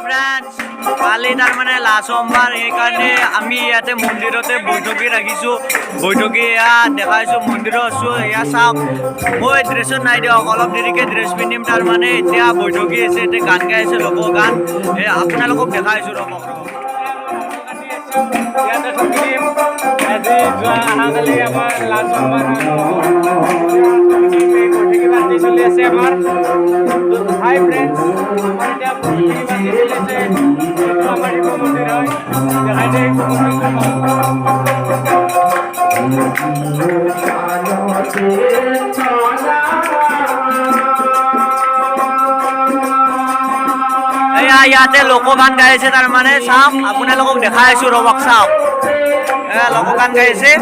কালি তাৰমানে লাষ্ট সোমবাৰ সেইকাৰণে আমি ইয়াতে মন্দিৰতে বৈঠকি ৰাখিছোঁ। বৈঠকি এয়া দেখাইছোঁ, মন্দিৰত আছোঁ। এয়া চাওক, মই ড্ৰেছত নাই দিয়ক, অলপ দেৰিকৈ ড্ৰেছ পিন্ধিম। তাৰমানে এতিয়া বৈঠকি আছে, এতিয়া গান গাই আছে, লোক গান। আপোনালোকক দেখাইছোঁ ৰ'ব। ইয়াতে থাকিম আজি যোৱা অহাকালি আমাৰ লাষ্ট সোমবাৰ বৈঠকি বান্ধি চলি আছে আমাৰ। হাই ফ্ৰেণ্ডছ, আমাৰ এতিয়া বৈঠকি বান্ধি চলি আছে। এইটো আমাৰ শিৱ মন্দিৰ হয়, দেখাই দিয়ে শিৱ ইয়াতে লোকগান গাই আছে। তাৰমানে চাওক, আপোনালোকক দেখাই আছোঁ ৰ'বক, চাওক লোকগান গাই আছে।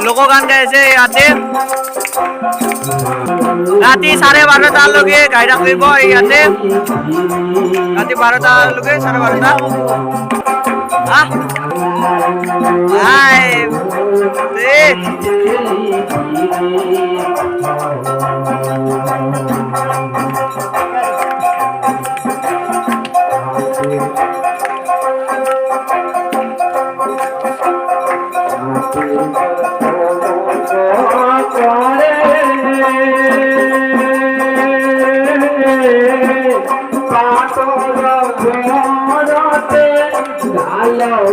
লোকগান গাইছে ইয়াতে ৰাতি 12:30লৈকে গাই ৰাখিব। ইয়াতে ৰাতি 12টালৈকে 12:30।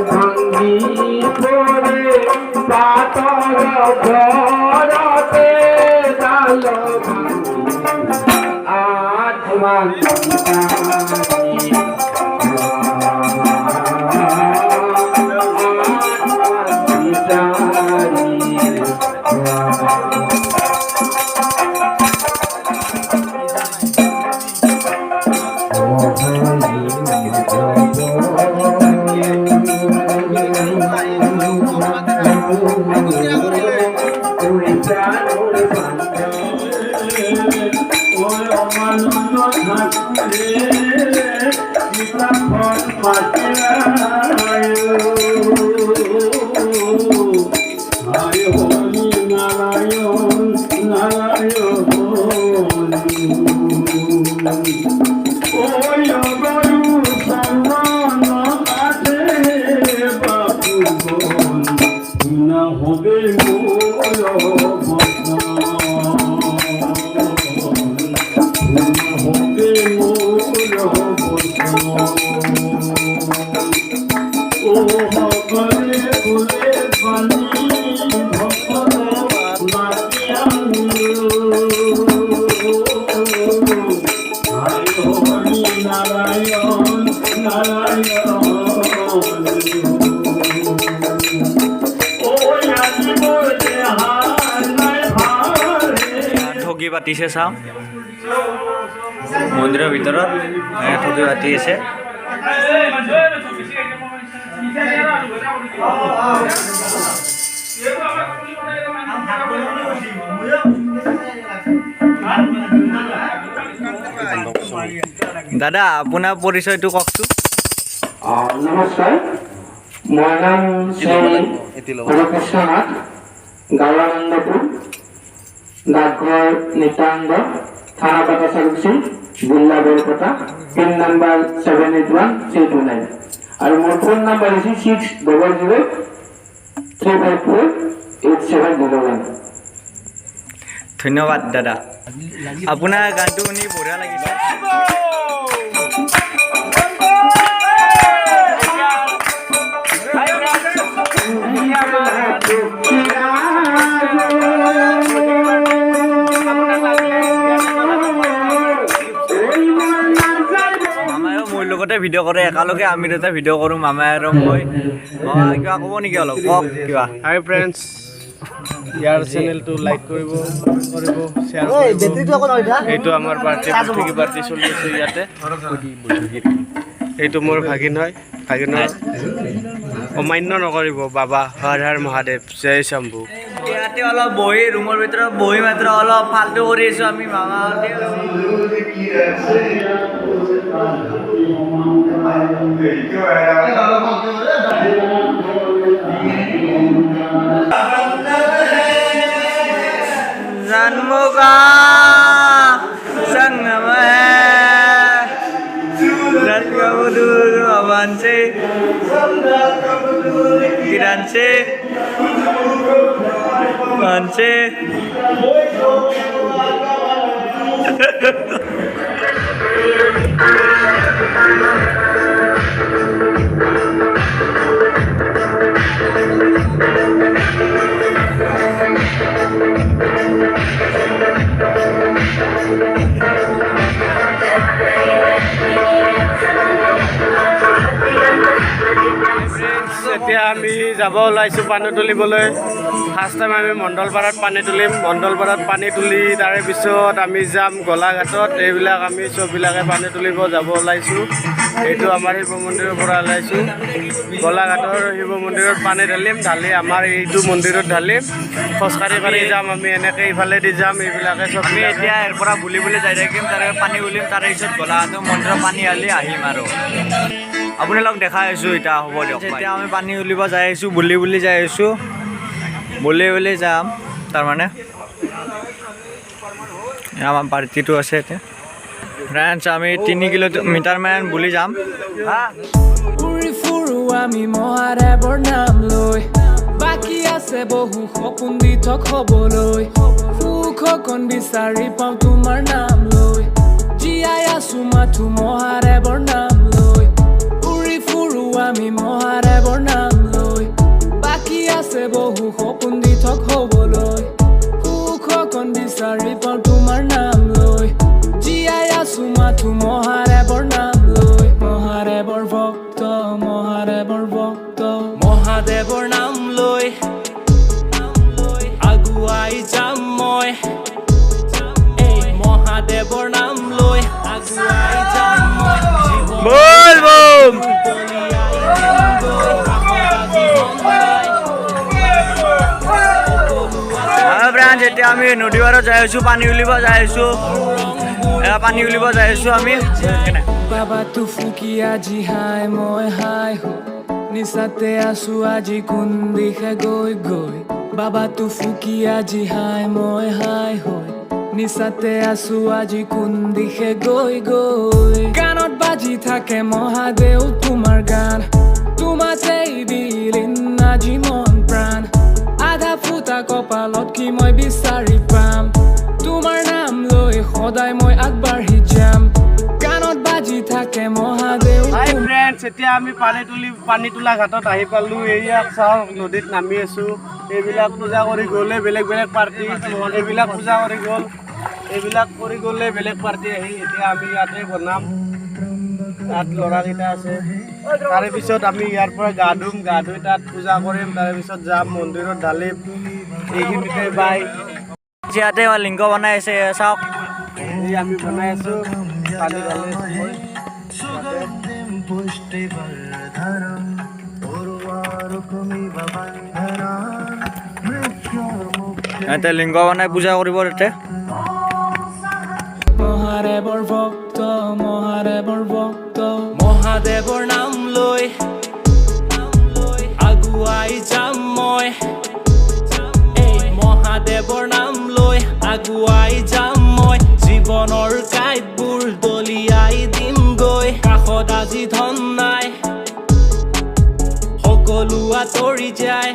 ভাঙ্গি পৰে পাতৰ ঘৰতে ডাল ভাঙ্গি আত্মা ঠগি পাতিছে, চাওঁ মন্দিৰৰ ভিতৰত ঠগি পাতি আছে। দাদা, আপোনাৰ পৰিচয়টো কওকচোন। নমস্কাৰ, মোৰ নাম হৰকৃষ্ণ নাথ, গাঁৱৰ ডাকঘৰ নিতানন্দ, থানা পাটাচালুচি, জিলা বৰপেটা, পিন নাম্বাৰ 781329 আৰু মোৰ ফোন নাম্বাৰ হৈছে 6003548701। ধন্যবাদ দাদা, আপোনাৰ গানটো শুনি বঢ়িয়া লাগিছে। ভিডিঅ' কৰে একেলগে আমি দুটা ভিডিঅ' কৰোঁ মামাই আৰু মই মামা কিবা ক'ব নেকি অলপ কওক কিবা হাই ফ্ৰেণ্ডছ ইয়াৰ চেনেলটো লাইক কৰিব শ্বেয়াৰ কৰিব এইটো আমাৰ বৈঠকি পাৰ্টি চলি আছে ইয়াতে এইটো মোৰ ভাগিন হয় ভাগিনৰ অমান্য নকৰিব বাবা হৰ হৰ মহাদেৱ জয় শম্ভু ইয়াতে অলপ বহি ৰুমৰ ভিতৰত বহি মাত্ৰ অলপ ফাল্টু কৰি আছোঁ আমি মামাহঁতে जन्मुगा संगम है रत्नवधूर अवन से किरण से मन से এতিয়া আমি যাব ওলাইছোঁ পানী তুলিবলৈ ফাৰ্ষ্ট টাইম আমি মণ্ডলপাৰাত পানী তুলিম মণ্ডলপাৰাত পানী তুলি তাৰে পিছত আমি যাম গোলাঘাটত এইবিলাক আমি চববিলাকে পানী তুলিব যাব ওলাইছোঁ এইটো আমাৰ শিৱ মন্দিৰৰ পৰা ওলাইছোঁ গোলাঘাটৰ শিৱ মন্দিৰত পানী ঢালি আমাৰ এইটো মন্দিৰত ঢালিম খোজকাঢ়ি যাম আমি এনেকৈ ইফালেদি যাম এইবিলাকে চব আমি এতিয়া ইয়াৰ পৰা বুলিবলৈ যাই থাকিম তাৰে পানী উলিম তাৰে পিছত গোলাঘাটৰ মন্দিৰৰ পানী আলি আহিম আৰু আপোনালোক দেখাই আছোঁ এতিয়া হ'ব দিয়ক এতিয়া আমি পানী উলিব যাই আছোঁ বুলি যাই আছোঁ বুলি যাম তাৰমানে আমাৰ পাৰ্টিটো আছে এতিয়া ফ্ৰেণ্ডছ আমি 3 কিলোমিটাৰমান বুলি যাম উৰি ফুৰো আমি মহাদেৱৰ নাম লৈ বাকী আছে বহু সপোন দি থক হ'বলৈ সুখকণ বিচাৰি পাওঁ তোমাৰ নাম লৈ জীয়াই আছো মাথো মহাদেৱৰ নাম লৈ উৰি ফুৰো আমি মহাদেৱৰ নাম লৈ বাকী আছে বহু সপোন দি থক হ'বলৈ সুখকণ বিচাৰি পাওঁ তোমাৰ নাম লৈ জীয়াই আছো মাথো মহাদেৱৰ নাম লৈ মহাদেৱৰ ভক্ত মহাদেৱৰ নাম লৈ আগুৱাই যাম মই এই মহাদেৱৰ নাম লৈ আগুৱাই যাম মই বল বম ফ্ৰেণ্ডছ এতিয়া আমি নদী পাৰত যাই আছোঁ পানী উলিব যাই আছোঁ পানী উলিব যাই আছোঁ আমি বাবা তো ফুকি আজি হাই মই হাই হৈ নিচাতে আছো আজি কোন দিশে গৈ বাবা তো ফুকি আজি হাই মই হাই হৈ নিচাতে আছো আজি কোন দিশে গৈ গানত বাজি থাকে মহাদেৱ তোমাৰ গান তোমাতেই বিলীন আজি মন প্ৰাণ আধা ফুটা কপালত কি মই বিচাৰি পাম তোমাৰ নাম লৈ সদায় মই আগবাঢ়ি যাম গানত বাজি থাকে মহাদেৱ হাই ফ্ৰেণ্ডছ এতিয়া আমি পানী তোলা ঘাটত আহি পালোঁ এইয়াক চাওঁ নদীত নামি আছোঁ এইবিলাক পূজা কৰি গ'লে বেলেগ পাৰ্টি এইবিলাক পূজা কৰি গ'লে বেলেগ পাৰ্টি আহি এতিয়া আমি ইয়াতে বনাম তাত ল'ৰাকেইটা আছে তাৰে পিছত আমি ইয়াৰ পৰা গা ধুই তাত পূজা কৰিম তাৰে পিছত যাম মন্দিৰত ঢালিম এইখিনিতে বাই ইয়াতে লিংগ বনাই আছে চাওক এই আমি বনাই আছোঁ পানী ঢালি ইয়াতে লিংগ বনাই পূজা কৰিব তাতে মহাদেৱৰ ভক্ত মহাদেৱৰ নাম লৈ আগুৱাই যাম মই এই মহাদেৱৰ নাম লৈ আগুৱাই যাম মই জীৱনৰ কাঁইটবোৰ দলিয়াই দিম গৈ কাষত আজি ধন নাই সকলো আঁতৰি যায়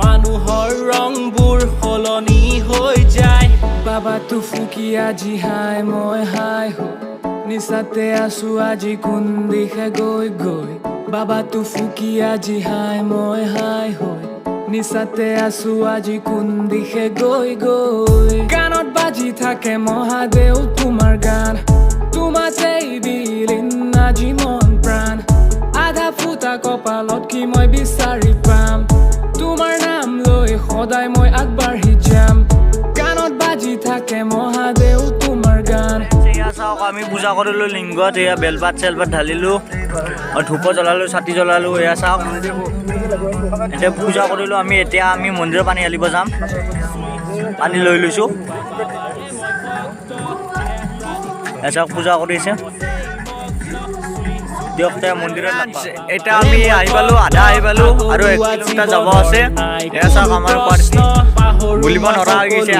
মানুহৰ ৰংবোৰ সলনি হৈ যায় বাবা তো ফুকি আজি হাই মই হাই হৈ নিচাতে আছো আজি কোন দিশে গৈ বাবা তো ফুকি আজি হাই মই হাই হৈ নিচাতে আছো আজি কোন দিশে গৈ গানত বাজি থাকে মহাদেৱ তোমাৰ গান তোমাতেই বিলীন আজি মন প্ৰাণ আধা ফুটা কপালত কি মই বিচাৰি পাম তোমাৰ নাম লৈ সদায় মই আগবাঢ়ি যাম কাণত বাজি থাকে মহাদেউ তোমাৰ গান এয়া চাওক আমি পূজা কৰিলোঁ লিংগত এয়া বেলপাত চেলপাত ঢালিলোঁ ধূপ জ্বলালোঁ চাতি জ্বলালোঁ এয়া চাওক এতিয়া পূজা কৰিলোঁ আমি এতিয়া আমি মন্দিৰৰ পানী ঢালিব যাম পানী লৈ লৈছোঁ এয়া চাওক পূজা কৰিছে দিয়ক তেওঁ মন্দিৰত এতিয়া আমি আহি পালোঁ আধা আহি পালোঁ আৰু 1 কিলোমিটাৰ যাব আছে এয়া চাওক আমাৰ পাৰ্টি বুলিব নোৱাৰা হৈ গৈছে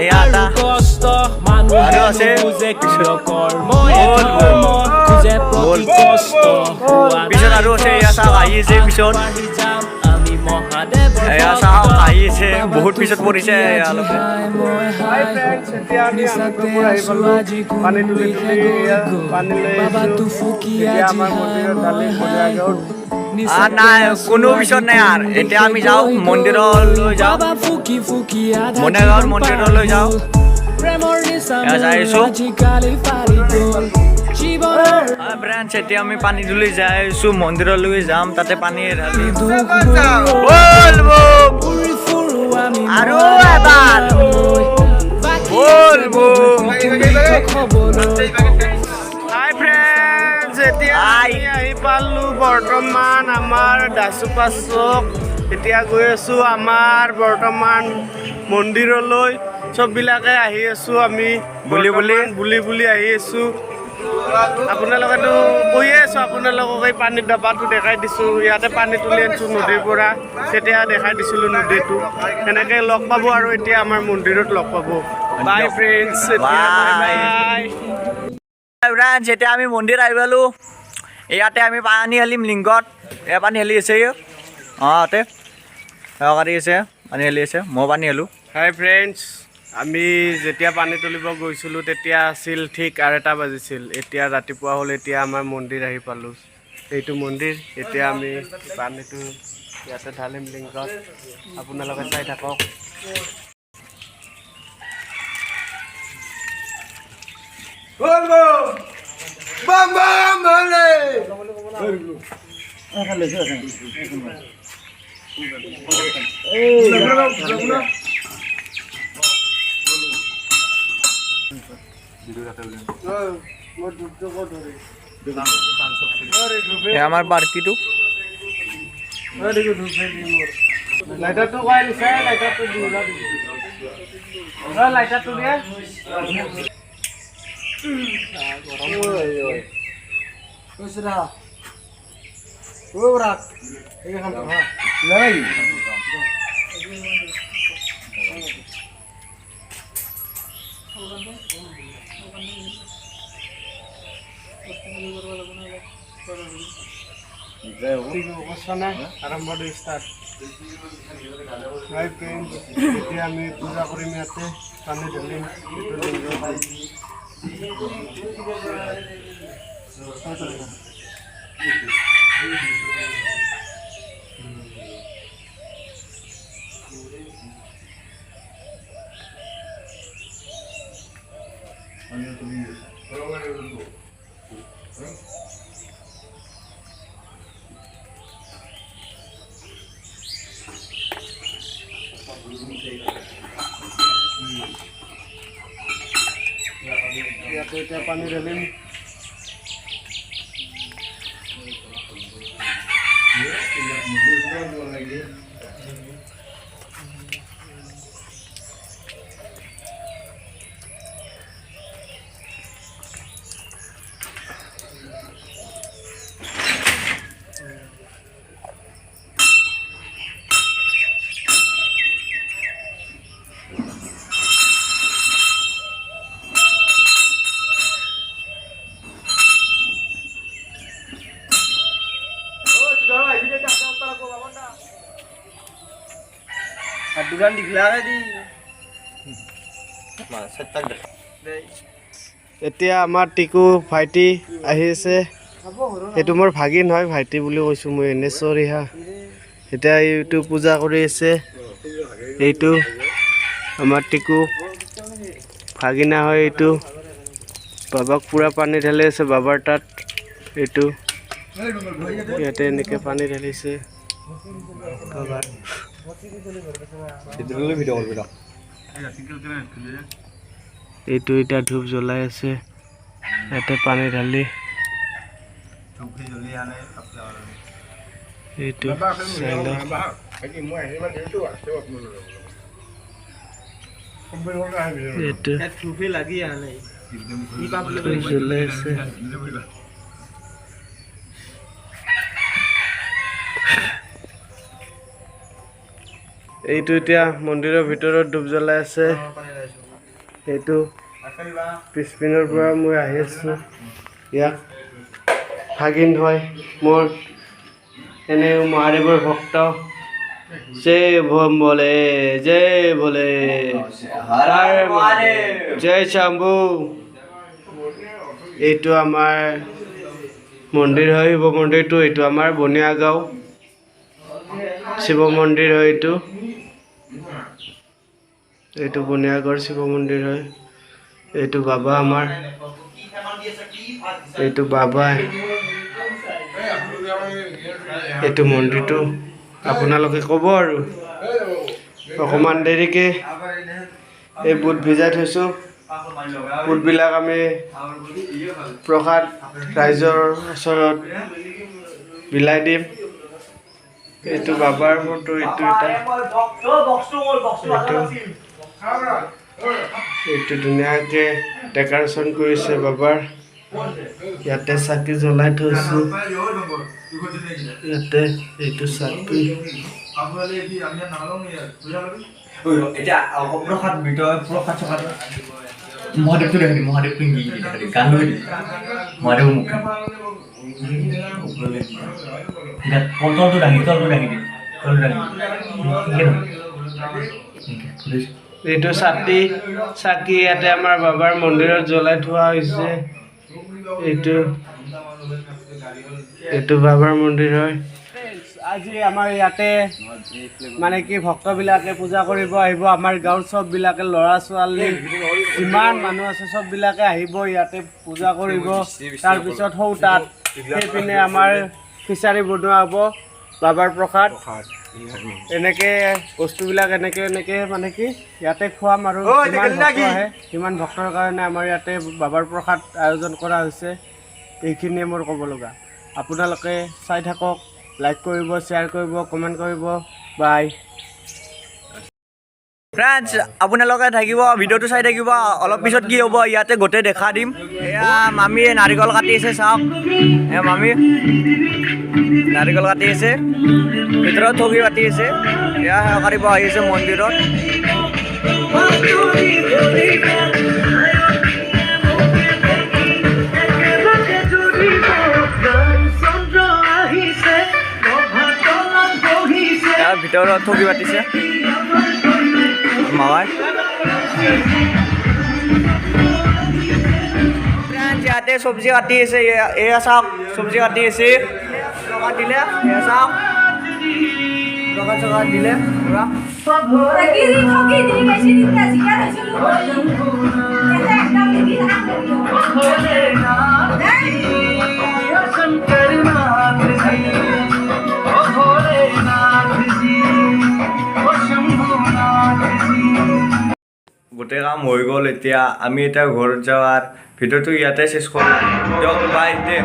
এয়া এটা আৰু আছে পিছত আৰু আছে এয়া চাওক আহি আছে পিছত এয়া চাওক আহি আছে বহুত পিছত পৰিছে পানী তুলি পানী লৈ আমাৰ মন্দিৰত ঢালি নাই কোনো পিছত নাই আৰু এতিয়া আমি যাওঁ মন্দিৰলৈ যাওঁ মনেগাঁৱৰ মন্দিৰলৈ যাওঁ যাইছোঁ ফ্ৰেণ্ডছ এতিয়া আমি পানী তুলি যাই আছোঁ মন্দিৰলৈ যাম তাতে পানী ঢালি আৰু এবাৰ হাই ফ্ৰেণ্ডছ এতিয়া আমি আহি পালোঁ বৰ্তমান আমাৰ দাসোপা চক এতিয়া গৈ আছোঁ আমাৰ বৰ্তমান মন্দিৰলৈ চববিলাকে আহি আছোঁ আমি বুলি আহি আছোঁ আপোনালোকেতো কৈয়ে আছোঁ আপোনালোকক এই পানীৰ ডাবাটো দেখাই দিছোঁ ইয়াতে পানী তুলি আনিছোঁ নদীৰ পৰা তেতিয়া দেখাই দিছিলোঁ নদীটো সেনেকৈ লগ পাব আৰু এতিয়া আমাৰ মন্দিৰত লগ পাব বাই ফ্ৰেণ্ডছ বাই ফ্ৰেণ্ডছ এতিয়া আমি মন্দিৰ আহি পালোঁ ইয়াতে আমি পানী ঢালিম লিংগত এয়া পানী ঢালি আছে ইয়াতে গাড়ী আছে পানী ঢালি আছে মই পানী ঢালোঁ হাই ফ্ৰেণ্ডছ আমি যেতিয়া পানী তুলিব গৈছিলোঁ তেতিয়া আছিল ঠিক 2:30 বাজিছিল এতিয়া ৰাতিপুৱা হ'ল এতিয়া আমাৰ মন্দিৰ আহি পালোঁ এইটো মন্দিৰ এতিয়া আমি পানীটো ইয়াতে ঢালিম লিংগত আপোনালোকে চাই থাকক আমাৰ পাৰ্টিটো লাইটাৰটো কৰাই দিছে লাইটাৰটো লাইটাৰটো দিয়ে আৰম্ভ ষ্টাৰ্ট হাই ফ্ৰেণ্ডছ এতিয়া আমি পূজা কৰিম ইয়াতে পানী ঢালিম ইয়াতে এতিয়া পানী ঢালিম Adugan digelar di. এতিয়া আমাৰ টিকু ভাইটি আহি আছে এইটো মোৰ ভাগিন হয় ভাইটি বুলি কৈছোঁ মই এনে চৰি হা এতিয়া এইটো পূজা কৰি আছে এইটো আমাৰ টিকু ভাগিনা হয় এইটো বাবাক পুৰা পানী ঢালি আছে বাবাৰ তাত এইটো ইয়াতে এনেকে পানী ঢালিছে বাবাৰ এইটো এতিয়া ধূপ জ্বলাই আছে ইয়াতে পানী ঢালি এইটো চাই লওক এইটো ধূপ জ্বলাই আছে এইটো এতিয়া মন্দিৰৰ ভিতৰত ধূপ জ্বলাই আছে এইটো পিছপিনৰ পৰা মই আহি আছোঁ ইয়াক ভাগিন হয় মোৰ এনেও মহাদেৱৰ ভক্ত জয় বলে জয় শম্ভু এইটো আমাৰ মন্দিৰ হয় শিৱ মন্দিৰটো এইটো আমাৰ বনিয়া গাঁও শিৱ মন্দিৰ হয় এইটো বনিয়াগড় শিৱ মন্দিৰ হয় এইটো বাবা আমাৰ এইটো বাবা এইটো মন্দিৰটো আপোনালোকে ক'ব আৰু অকণমান দেৰিকে এই বুট ভিজাই থৈছোঁ বুটবিলাক আমি প্ৰসাদ ৰাইজৰ ওচৰত বিলাই দিম এইটো বাবাৰ ফটো এইটো এইটো ধুনীয়াকৈ ডেক'ৰেশ্যন কৰিছে বাবাৰ ইয়াতে চাকি জ্বলাই থৈছোঁ ইয়াতে এইটো চাকি এতিয়া প্ৰসাদ ভিতৰত প্ৰসাদ চসাদ মহাদেৱটো দেখি দিম মহাদেৱটো কি গান লৈ দিম মহাদেৱৰ মুখ তলটো দাঙি দিম এইটো চাকি ইয়াতে আমাৰ বাবাৰ মন্দিৰত জ্বলাই থোৱা হৈছে এইটো বাবাৰ মন্দিৰ হয় আজি আমাৰ ইয়াতে মানে কি ভক্তবিলাকে পূজা কৰিব আহিব আমাৰ গাঁৱৰ চববিলাকে ল'ৰা ছোৱালী যিমান মানুহ আছে চববিলাকে আহিব ইয়াতে পূজা কৰিব তাৰপিছত তাত সেইপিনে আমাৰ খিচাৰি বনোৱা হ'ব বাবাৰ প্ৰসাদ এনেকৈ বস্তুবিলাক এনেকৈ মানে কি ইয়াতে খুৱাম আৰু যিমান ভক্ত আহে সিমান ভক্তৰ কাৰণে আমাৰ ইয়াতে বাবাৰ প্ৰসাদ আয়োজন কৰা হৈছে এইখিনিয়ে মোৰ ক'ব লগা আপোনালোকে চাই থাকক লাইক কৰিব শ্বেয়াৰ কৰিব কমেণ্ট কৰিব বাই ফ্ৰেণ্ডছ আপোনালোকে থাকিব ভিডিঅ'টো চাই থাকিব অলপ পিছত কি হ'ব ইয়াতে গোটেই দেখা দিম এয়া মামীয়ে নাৰিকল কাটি আছে চাওক এয়া মামী নাৰিকল কাটি আছে ভিতৰত ঠগি কাটি আছে এয়া সেৱা কৰিব আহিছে মন্দিৰত ভিতৰত ঠগি পাতিছে মামাই ইয়াতে চব্জি কাটি আছে এয়া চাওক চব্জি কাটি আছে টকা দিলে এয়া চাওক টকা চকা দিলে পুৰা গোটেই কাম হৈ গ'ল এতিয়া আমি এতিয়া ঘৰত যাৱাৰ ভিডিঅ'টো ইয়াতে শেষ কৰোঁ দিয়ক বাই দে